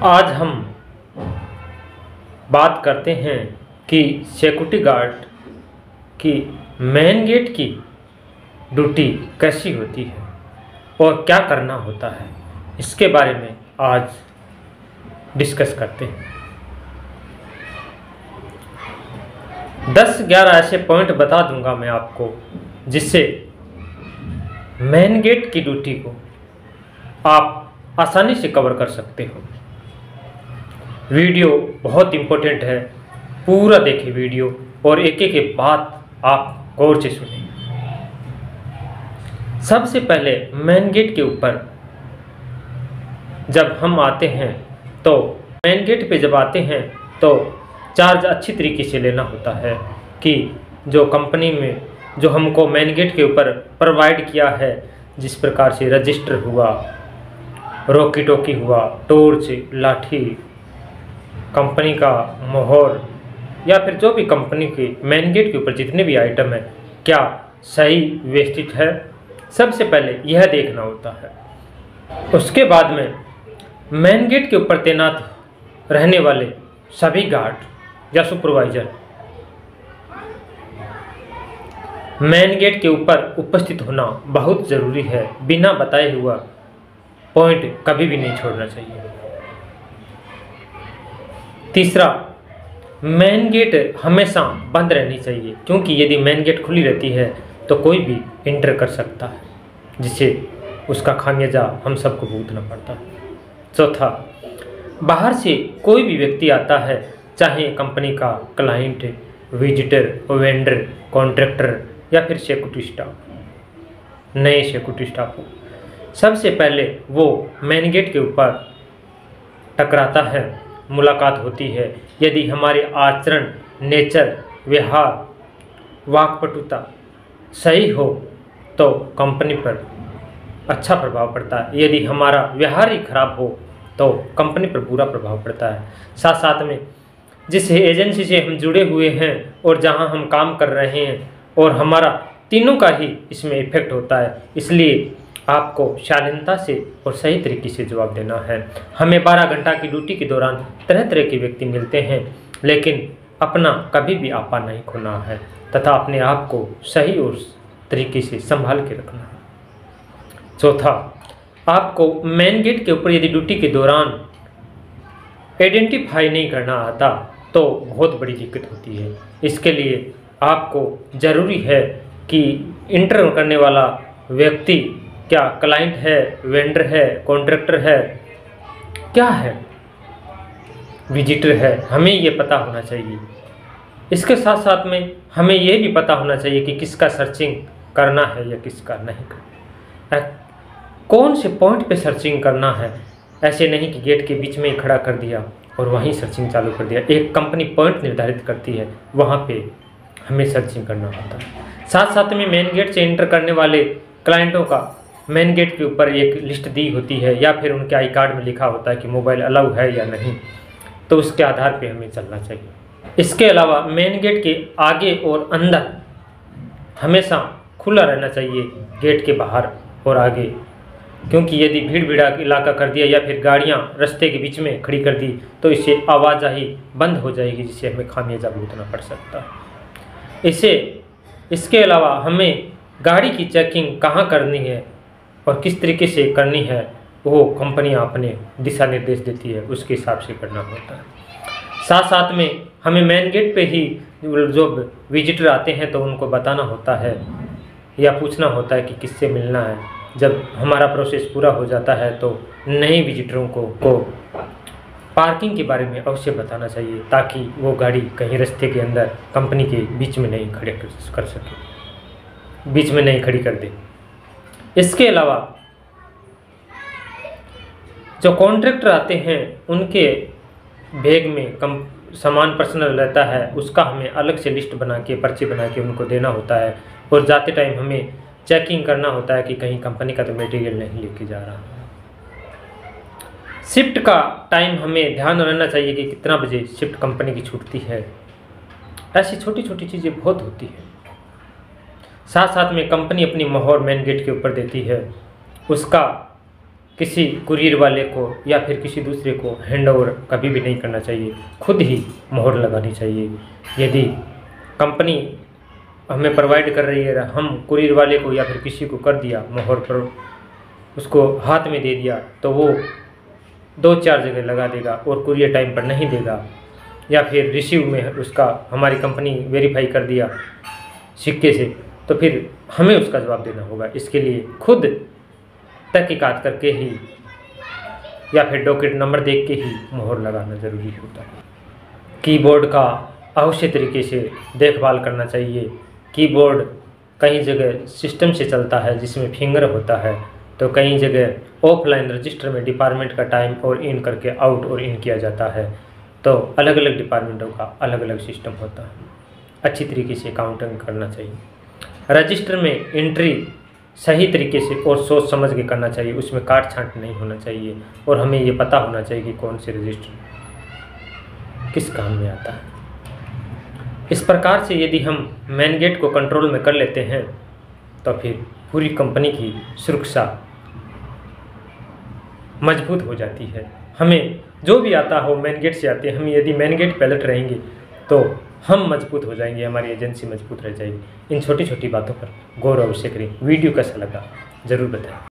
आज हम बात करते हैं कि सिक्योरिटी गार्ड की मेन गेट की ड्यूटी कैसी होती है और क्या करना होता है, इसके बारे में आज डिस्कस करते हैं। 10-11 ऐसे पॉइंट बता दूंगा मैं आपको, जिससे मेन गेट की ड्यूटी को आप आसानी से कवर कर सकते हो। वीडियो बहुत इम्पोर्टेंट है, पूरा देखिए वीडियो और एक एक बात आप गौर से सुनिए। सबसे पहले मेन गेट के ऊपर जब हम आते हैं तो मेन गेट पे जब आते हैं तो चार्ज अच्छी तरीके से लेना होता है कि जो कंपनी में जो हमको मेन गेट के ऊपर प्रोवाइड किया है, जिस प्रकार से रजिस्टर हुआ, रॉकी टोकी हुआ, टॉर्च, लाठी, कंपनी का मोहर या फिर जो भी कंपनी के मेन गेट के ऊपर जितने भी आइटम है क्या सही व्यवस्थित है, सबसे पहले यह देखना होता है। उसके बाद में मेन गेट के ऊपर तैनात रहने वाले सभी गार्ड या सुपरवाइजर मेन गेट के ऊपर उपस्थित होना बहुत ज़रूरी है। बिना बताए हुआ पॉइंट कभी भी नहीं छोड़ना चाहिए। तीसरा, मेन गेट हमेशा बंद रहनी चाहिए, क्योंकि यदि मेन गेट खुली रहती है तो कोई भी इंटर कर सकता है, जिससे उसका खामियाजा हम सबको भुगतना पड़ता है। चौथा, बाहर से कोई भी व्यक्ति आता है, चाहे कंपनी का क्लाइंट, विजिटर, वेंडर, कॉन्ट्रैक्टर या फिर सिक्योरिटी स्टाफ, नए सिक्योरिटी स्टाफ हो, सबसे पहले वो मेन गेट के ऊपर टकराता है, मुलाकात होती है। यदि हमारे आचरण, नेचर, व्यवहार, वाक्पटुता सही हो तो कंपनी पर अच्छा प्रभाव पड़ता है। यदि हमारा व्यवहार ही खराब हो तो कंपनी पर बुरा प्रभाव पड़ता है। साथ साथ में जिस एजेंसी से हम जुड़े हुए हैं और जहां हम काम कर रहे हैं और हमारा तीनों का ही इसमें इफेक्ट होता है, इसलिए आपको शालीनता से और सही तरीके से जवाब देना है। हमें 12 घंटा की ड्यूटी के दौरान तरह तरह के व्यक्ति मिलते हैं, लेकिन अपना कभी भी आपा नहीं खोना है तथा अपने आप को सही और तरीके से संभाल के रखना है। चौथा, आपको मेन गेट के ऊपर यदि ड्यूटी के दौरान आइडेंटिफाई नहीं करना आता तो बहुत बड़ी दिक्कत होती है। इसके लिए आपको ज़रूरी है कि इंटर करने वाला व्यक्ति क्या क्लाइंट है, वेंडर है, कॉन्ट्रैक्टर है, क्या है, विजिटर है, हमें ये पता होना चाहिए। इसके साथ साथ में हमें ये भी पता होना चाहिए कि किसका सर्चिंग करना है या किसका नहीं करना है, कौन से पॉइंट पे सर्चिंग करना है। ऐसे नहीं कि गेट के बीच में ही खड़ा कर दिया और वहीं सर्चिंग चालू कर दिया। एक कंपनी पॉइंट निर्धारित करती है, वहाँ पे हमें सर्चिंग करना होता है। साथ साथ में मेन गेट से एंटर करने वाले क्लाइंटों का मेन गेट के ऊपर एक लिस्ट दी होती है या फिर उनके आई कार्ड में लिखा होता है कि मोबाइल अलाउ है या नहीं, तो उसके आधार पे हमें चलना चाहिए। इसके अलावा मेन गेट के आगे और अंदर हमेशा खुला रहना चाहिए, गेट के बाहर और आगे, क्योंकि यदि भीड़ भीड़ा इलाका कर दिया या फिर गाड़ियां रास्ते के बीच में खड़ी कर दी तो इससे आवाजाही बंद हो जाएगी, जिससे हमें खामियाजा भुगतना पड़ सकता है। इसके अलावा हमें गाड़ी की चेकिंग कहाँ करनी है और किस तरीके से करनी है, वो कंपनियां अपने दिशा निर्देश देती है, उसके हिसाब से करना होता है। साथ साथ में हमें मेन गेट पे ही जो विजिटर आते हैं तो उनको बताना होता है या पूछना होता है कि किससे मिलना है। जब हमारा प्रोसेस पूरा हो जाता है तो नए विजिटरों को पार्किंग के बारे में अवश्य बताना चाहिए, ताकि वो गाड़ी कहीं रास्ते के अंदर कंपनी के बीच में नहीं खड़े कर सके, बीच में नहीं खड़ी कर दे। इसके अलावा जो कॉन्ट्रैक्टर आते हैं उनके बैग में सामान पर्सनल रहता है, उसका हमें अलग से लिस्ट बना के, पर्ची बना के उनको देना होता है। और जाते टाइम हमें चेकिंग करना होता है कि कहीं कंपनी का तो मटेरियल नहीं लेके जा रहा। शिफ्ट का टाइम हमें ध्यान रहना चाहिए कि कितना बजे शिफ्ट कंपनी की छूटती है। ऐसी छोटी छोटी चीज़ें बहुत होती हैं। साथ साथ में कंपनी अपनी मोहर मेन गेट के ऊपर देती है, उसका किसी कुरियर वाले को या फिर किसी दूसरे को हैंडओवर कभी भी नहीं करना चाहिए, खुद ही मोहर लगानी चाहिए। यदि कंपनी हमें प्रोवाइड कर रही है, हम कुरियर वाले को या फिर किसी को कर दिया मोहर पर, उसको हाथ में दे दिया, तो वो 2-4 जगह लगा देगा और कुरियर टाइम पर नहीं देगा, या फिर रिसीव में उसका हमारी कंपनी वेरीफाई कर दिया सिक्के से, तो फिर हमें उसका जवाब देना होगा। इसके लिए खुद तहकीकात करके ही या फिर डॉक्यूमेंट नंबर देख के ही मोहर लगाना ज़रूरी होता है। कीबोर्ड का अवश्य तरीके से देखभाल करना चाहिए। कीबोर्ड कई जगह सिस्टम से चलता है जिसमें फिंगर होता है, तो कई जगह ऑफलाइन रजिस्टर में डिपार्टमेंट का टाइम और इन करके आउट और इन किया जाता है। तो अलग अलग डिपार्टमेंटों का अलग अलग सिस्टम होता है, अच्छी तरीके से काउंटिंग करना चाहिए। रजिस्टर में एंट्री सही तरीके से और सोच समझ के करना चाहिए, उसमें काट छांट नहीं होना चाहिए, और हमें ये पता होना चाहिए कि कौन से रजिस्टर किस काम में आता है। इस प्रकार से यदि हम मेन गेट को कंट्रोल में कर लेते हैं तो फिर पूरी कंपनी की सुरक्षा मजबूत हो जाती है। हमें जो भी आता हो मेन गेट से आते हैं, हम यदि मेन गेट पे अलर्ट रहेंगे तो हम मजबूत हो जाएंगे, हमारी एजेंसी मजबूत रह जाएगी। इन छोटी छोटी बातों पर गौर अवश्य करें। वीडियो कैसा लगा ज़रूर बताएं।